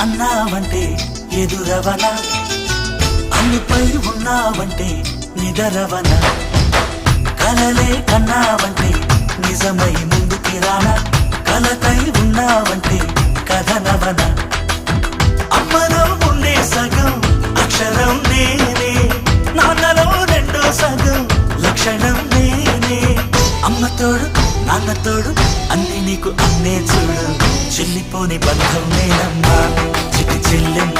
అన్నావంటే ఎదురవన, అన్నిపై ఉన్నావంటే నిదరవన, కలలే కన్నావంటే నిజమై ముందుకి రానా, కలతై ఉన్నావంటే కథనవన. అమ్మలో ఉండే సగం అక్షరం నేనే, నాన్నలో రెండో సగం లక్షణం నేనే. అమ్మ తోడు నాన్న తోడు అన్ని నీకు అన్నే చూడు, చెల్లిపోని బంధం నేనమ్మా చిటి చెల్లెమ్మ.